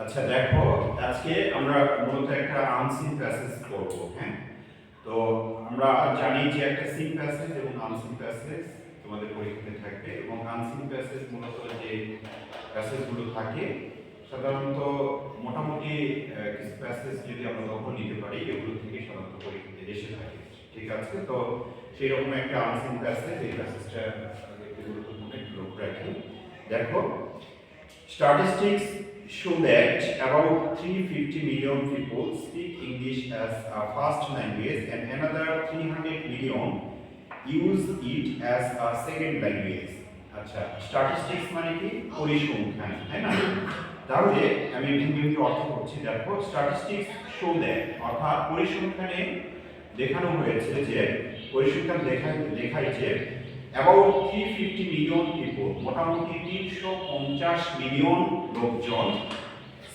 আচ্ছা দেখো, আজকে আমরা মূলত একটা আনসিন প্যাসেজ করব। হ্যাঁ, তো আমরা জানি যে একটা সিন প্যাসেজ এবং আনসিন প্যাসেজ তোমাদের পরীক্ষাতে থাকবে, এবং আনসিন প্যাসেজ মূলত যে প্যাসেজগুলো থাকে সাধারণত মোটামুটি কিছু প্যাসেজ যদি আমরা দখল নিতে পারি এগুলো থেকে সাধারণত পরীক্ষাতে এসে থাকে। ঠিক আছে, তো সেই রকম একটা আনসিন প্যাসেজ, এই প্যাসেজটা একটু গুরুত্বপূর্ণ, একটু লক্ষ্য রাখি। দেখো, statistics show that about 350 million people speak English as a first language and another 300 million use it as a second language. আচ্ছা, স্ট্যাটিস্টিক্স মানে কি? পরিসংখ্যান, তাই না? তাহলে আমি ভিন্ন অর্থ করছি। দেখো, স্ট্যাটিস্টিক্স শো দ্যাট অর্থাৎ পরিসংখ্যানে দেখানো হয়েছে যে পরিসংখ্যান দেখায় যে অ্যাবাউট 350 মিলিয়ন পিপল, মোটামুটি 350 মিলিয়ন লোকজন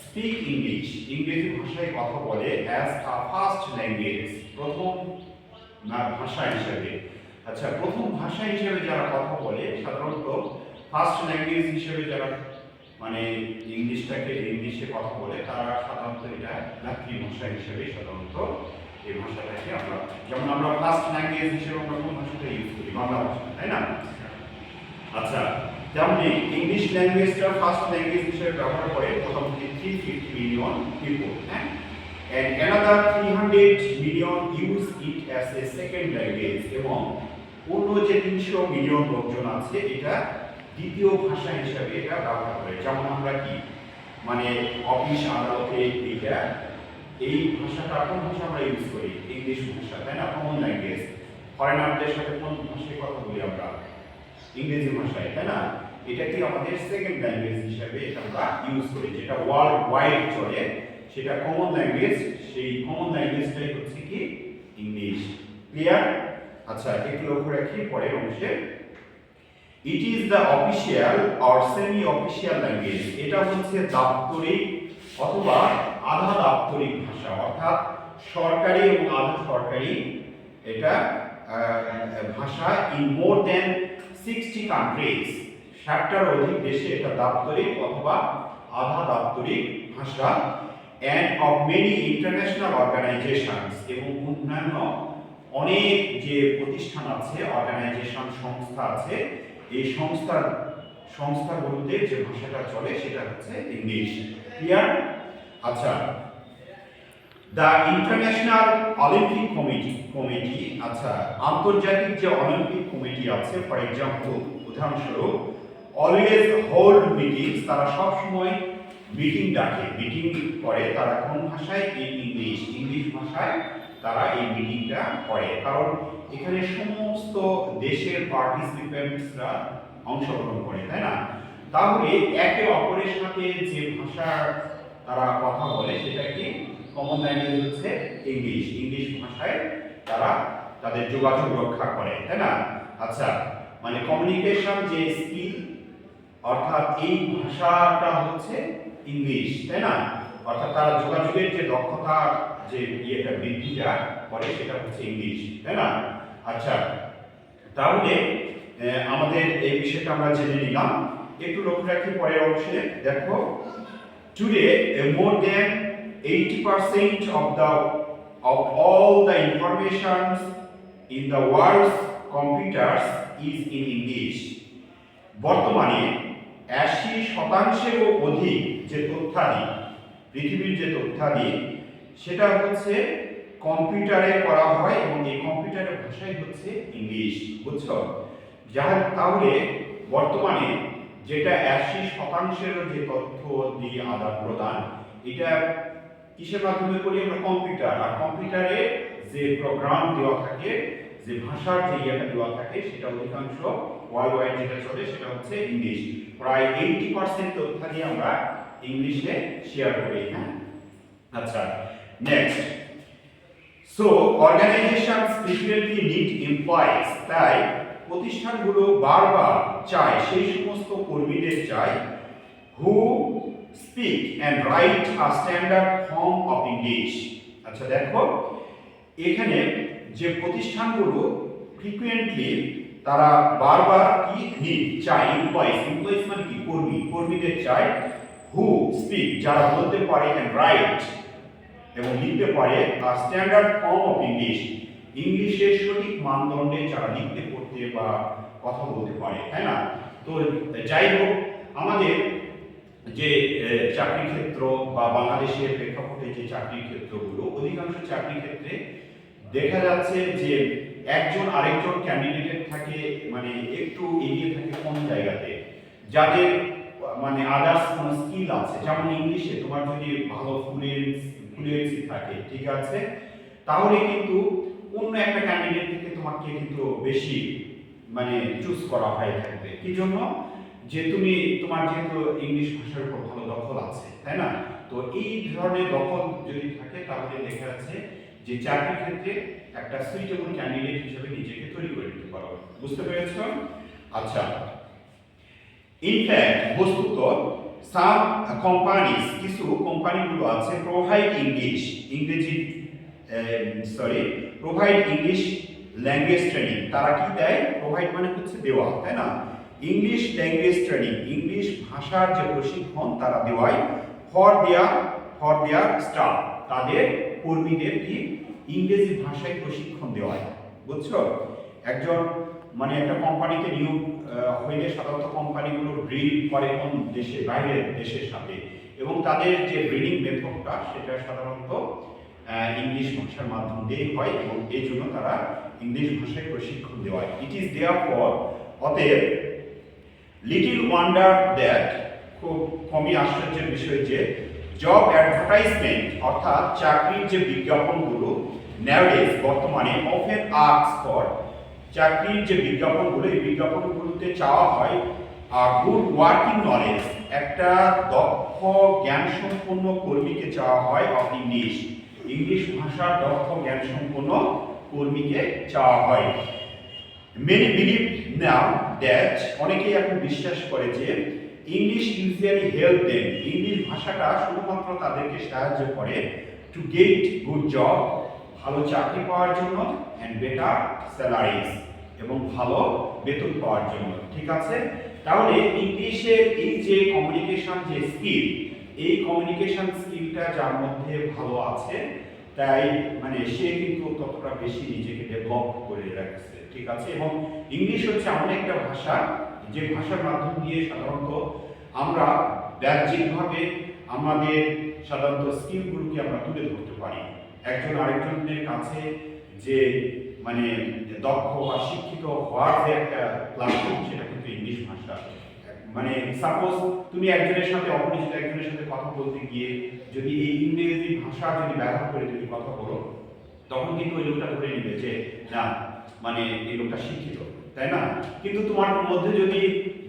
স্পিক ইংলিশ, ইংরেজি ভাষায় কথা বলে অ্যাজ আ ফার্স্ট ল্যাঙ্গুয়েজ, প্রথম ভাষা হিসেবে। আচ্ছা, প্রথম ভাষা হিসেবে যারা কথা বলে, সাধারণত ফার্স্ট ল্যাঙ্গুয়েজ হিসেবে যারা মানে ইংলিশে কথা বলে, তারা সাধারণত এটা মাতৃভাষা হিসেবে সাধারণত এই ভাষাটাকে আমরা, যেমন আমরা ফার্স্ট ল্যাঙ্গুয়েজ হিসেবে আমরা কোন ভাষাটা ইউজ করি? বাংলা ভাষা, তাই না? আচ্ছা, তেমনি ইংলিশ ল্যাঙ্গুয়েজটা ফার্স্ট ল্যাঙ্গুয়েজ হিসেবে ব্যবহার করে মোটামুটি 350 মিলিয়ন পিপল, হ্যাঁ, and another 300 million use it as a second language, এবং অন্য যে 300 মিলিয়ন লোকজন আছে এটা দ্বিতীয় ভাষা হিসেবে এটা ব্যবহার করে। যেমন আমরা কি মানে অফিস আদালতে এইটা এই ভাষাটা কোন ভাষা আমরা ইউজ করি? ইংলিশ ভাষা, তাই না? Common language. ফরেনারদের সাথে কোন ভাষায় কথা বলি আমরা? ইংরেজি ভাষায়, তাই না? এটা কি আমাদের সেকেন্ড ল্যাঙ্গুয়েজ হিসেবে এটা আমরা ইউজ করি, যেটা ওয়ার্ল্ড ওয়াইড চলে, সেটা কমন ল্যাঙ্গুয়েজ। সেই কমন ল্যাঙ্গুয়েজটাই হচ্ছে কি? ইংলিশ। ক্লিয়ার? আচ্ছা, একটু লক্ষ্য রাখি পরের অংশে। It is the official or semi official language, এটা হচ্ছে দাপ্তরিক অথবা আধা দাপ্তরিক ভাষা, অর্থাৎ সরকারি এবং আধা সরকারি এটা ভাষা ইন মোর দেন 60 কান্ট্রিজ, 60টার অধিক দেশে এটা দাপ্তরিক অথবা আধা দাপ্তরিক ভাষা, and of many international organisations, এবং অন্যান্য অনেক যে প্রতিষ্ঠান আছে, অর্গানাইজেশন, সংস্থা আছে, এই সংস্থাগুলোতে যে ভাষাটা চলে সেটা হচ্ছে ইংলিশ। ক্লিয়ার? আচ্ছা, দ্য ইন্টারন্যাশনাল অলিম্পিক কমিটি, আচ্ছা, আন্তর্জাতিক যে অলিম্পিক কমিটি আছে, ফর এক্সাম্পল, উদাহরণস্বরূপ, অলওয়েজ হোল্ড মিটিংস, তারা সবসময় মিটিং ডাকে, মিটিং করে, তারা কোন ভাষায়? ইংলিশ ভাষায় তারা এই মিটিংটা করে, কারণ এখানে সমস্ত দেশের পার্টিসিপেন্টসরা অংশগ্রহণ করে, তাই না? তাহলে একে অপরের সাথে যে ভাষার তারা কথা বলে সেটা কি? কমন ল্যাঙ্গুয়েজ হচ্ছে ইংলিশ ভাষায় তারা তাদের যোগাযোগ রক্ষা করে, তাই না? আচ্ছা, মানে কমিউনিকেশন যে স্কিল, অর্থাৎ এই ভাষাটা হচ্ছে ইংলিশ, তাই না? অর্থাৎ তারা যোগাযোগের যে দক্ষতা, যে ইয়েটা বৃদ্ধিটা করে, সেটা হচ্ছে ইংলিশ, তাই না? আচ্ছা, তাহলে আমাদের এই বিষয়টা আমরা জেনে নিলাম। একটু লক্ষ্য রাখি পরের অংশে। দেখো, today more than 80% of all the information in the world's computers is in English. বর্তমানে 80%-এরও অধিক যে তথ্যাদি, পৃথিবীর যে তথ্যাদি, সেটা হচ্ছে কম্পিউটারে করা হয়, এবং এই কম্পিউটারের ভাষাই হচ্ছে ইংলিশ। বুঝছো? তাহলে বর্তমানে যেটা 80%-এরও যে তথ্য দিয়ে আদান প্রদান, এটা কিসের মাধ্যমে করি আমরা? কম্পিউটার। আর কম্পিউটারে যে প্রোগ্রাম দেওয়া থাকে, যে ভাষার যে ইয়েটা দেওয়া থাকে, সেটা অধিকাংশ ওয়ার্ল্ড ওয়াইড যেটা চলে সেটা হচ্ছে ইংলিশ। প্রায় 80% তথ্য দিয়ে আমরা ইংলিশে শেয়ার করি। হ্যাঁ, আচ্ছা, next. So organisation frequently need employees, তাই প্রতিষ্ঠানগুলো বারবার চায়, সেই সমস্ত কর্মীদের চায়, who speak and write a standard form of English. আচ্ছা, দেখো, এখানে যে প্রতিষ্ঠানগুলো ফ্রিকুয়েন্টলি, তারা বারবার কি নিড, চায়, এমপ্লয়িজ মানে কি? কর্মীদের চায়, হু স্পিক, যারা বলতে পারে এন্ড রাইট এবং লিখতে পারে আর স্ট্যান্ডার্ড ফর্ম অফ ইংলিশ, ইংলিশের সঠিক মানদণ্ডে যারা লিখতে পড়তে বা কথা বলতে পারে, তাই না? তো যাই হোক, আমাদের যে চাকরি ক্ষেত্র বা বাংলাদেশের প্রেক্ষাপটে যে চাকরির ক্ষেত্রগুলো, অধিকাংশ চাকরি ক্ষেত্রে দেখা যাচ্ছে যে একজন আরেকজন ক্যান্ডিডেটের থাকে মানে একটু এগিয়ে থাকে কোন জায়গাতে, যাদের মানে আদার্স কোনো স্কিল আছে, যেমন ইংলিশে তোমার যদি ভালো ফ্লুয়েন্সি থাকে, ঠিক আছে, তাহলে কিন্তু অন্য একটা ক্যান্ডিডেট থেকে তোমাকে কিন্তু বেশি মানে চুজ করা হয়ে থাকবে। কি জন্য? যে তুমি তোমার যেহেতু ইংলিশ ভাষার উপর ভালো দখল আছে, তাই না? তো এই ধরনের দখল যদি থাকে তাহলে দেখা যাচ্ছে যে চাকরির ক্ষেত্রে একটা সুইটেবল ক্যান্ডিডেট হিসেবে নিজেকে তৈরি করে নিতে পারো। বুঝতে পেরেছ? আচ্ছা, ইনফ্যাক্ট বস্তুত সাম কোম্পানিজ, কিছু কোম্পানিগুলো আছে provide provide English language training. তারা কি দেয়? প্রোভাইড মানে হচ্ছে দেওয়া, তাই না? ইংলিশ ল্যাঙ্গুয়েজ ট্রেনিং, ইংলিশ ভাষার যে প্রশিক্ষণ তারা দেওয়ায় ফর দেয়ার স্টাফ, তাদের কর্মীদের কি ইংরেজি ভাষায় প্রশিক্ষণ দেওয়ায়। বুঝছো? একজন মানে একটা কোম্পানিতে নিয়োগ হইলে সাধারণত কোম্পানিগুলো ব্রিড করে কোন দেশে, বাইরের দেশের সাথে, এবং তাদের যে ব্রিডিং মেথডটা সেটা সাধারণত ইংলিশ ভাষার মাধ্যম দিয়ে হয়, এবং এই জন্য তারা ইংলিশ ভাষায় প্রশিক্ষণ দেওয়ায়। ইট ইজ দেয়ার ফর, অতএব লিটল ওয়ান্ডার দ্যাট, খুব কমই আশ্চর্যের বিষয় যে জব অ্যাডভার্টাইজমেন্ট অর্থাৎ চাকরির যে বিজ্ঞাপনগুলো নাওডেজ বর্তমানে অফেন আস্ক ফর, চাকরির যে বিজ্ঞাপনগুলো, এই বিজ্ঞাপনগুলোতে চাওয়া হয় গুড ওয়ার্কিং নলেজ, একটা দক্ষ জ্ঞান সম্পন্ন কর্মীকে চাওয়া হয় অফ ইংলিশ, ইংলিশ ভাষার দক্ষ জ্ঞান সম্পন্ন কর্মীকে চাওয়া হয়। মেনি বিলিভ নাও দ্যাট, অনেকেই এখন বিশ্বাস করে যে English usually help them, English ভাষাটা শুধুমাত্র তাদেরকে সাহায্য করে টু গেট গুড জব, ভালো চাকরি পাওয়ার জন্য, অ্যান্ড বেটার স্যালারিজ, এবং ভালো বেতন পাওয়ার জন্য। ঠিক আছে? তাহলে ইংলিশের এই যে কমিউনিকেশন যে স্কিল, এই কমিউনিকেশন স্কিলটা যার মধ্যে ভালো আছে, তাই মানে সে কিন্তু ততটা বেশি নিজেকে ডেভেলপ করে রাখছে। ঠিক আছে? এবং ইংলিশ হচ্ছে এমন একটা ভাষা যে ভাষার মাধ্যম দিয়ে সাধারণত আমরা বাহ্যিকভাবে আমাদের সাধারণত স্কিলগুলোকে আমরা তুলে ধরতে পারি। একজন আরেকজনের কাছে যে মানে দক্ষ বা শিক্ষিত হওয়ার যে একটা প্ল্যাটফর্ম, সেটা কিন্তু ইংলিশ ভাষা। মানে সাপোজ তুমি একজনের সাথে, অপরিচিত একজনের সাথে কথা বলতে গিয়ে যদি এই ইংরেজি ভাষা যদি ব্যবহার করে যদি কথা বলো, তখন কিন্তু ওই লোকটা ধরে নিবে যে না মানে এই লোকটা শিক্ষিত, তাই না? কিন্তু তোমার মধ্যে যদি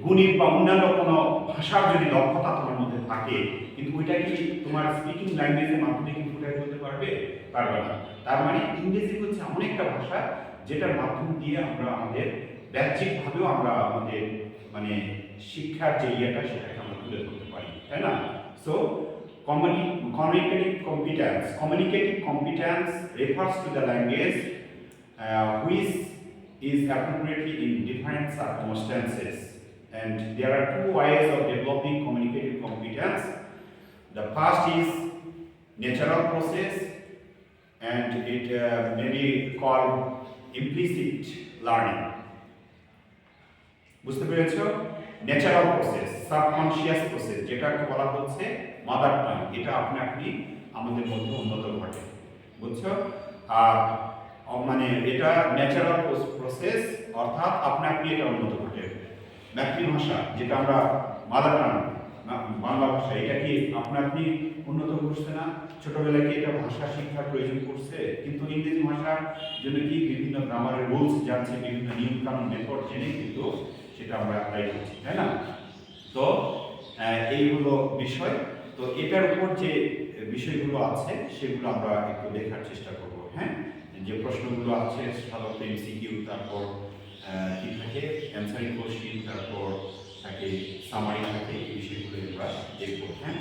গণিত বা অন্যান্য কোনো ভাষার যদি দক্ষতা তোমার মধ্যে থাকে, কিন্তু ওইটা কি তোমার স্পিকিং ল্যাঙ্গুয়েজের মাধ্যমে কি ফুটাই বলতে পারবে? পারবে না। তার মানে ইংরেজি হচ্ছে এমন একটা ভাষা যেটার মাধ্যম দিয়ে আমরা আমাদের বাহ্যিকভাবেও আমরা আমাদের মানে শিক্ষার যে ইয়েটা সেটাকে আমরা তুলে ধরতে পারি, তাই না? So communicative competence refers to the language which is appropriately in different circumstances, and there are two ways of developing communicative competence. The first is natural process, and it may be called implicit learning. বুঝতে পেরেছ? Natural process, subconscious process, যেটাকে বলা হচ্ছে mother tongue, এটা আপনি আমাদের মধ্যে উন্নত ঘটে। বুঝছো? আর মানে এটা ন্যাচারাল প্রসেস, অর্থাৎ আপনি এটা উন্নত ঘটে। মাতৃভাষা যেটা আমরা মাদার টাং, বাংলা ভাষা, এটা কি আপনি উন্নত করছে না? ছোটবেলায় কি এটা ভাষা শিক্ষার প্রয়োজন পড়ছে? কিন্তু ইংরেজি ভাষার জন্য কি বিভিন্ন গ্রামারের রুলস জানছে, বিভিন্ন নিয়ম কানুন মেথড জেনে কিন্তু সেটা আমরা অ্যাপ্লাই করছি, তাই না? তো এই হলো বিষয়। তো এটার উপর যে বিষয়গুলো আছে সেগুলো আমরা একটু দেখার চেষ্টা করব। হ্যাঁ, যে প্রশ্নগুলো আছে সাধারণত এমসিকিউ, তারপর কি থাকে অ্যান্সারিং কোশ্চেন, তারপর থাকে সামারি থাকে, এই বিষয়গুলো আমরা দেখব। হ্যাঁ।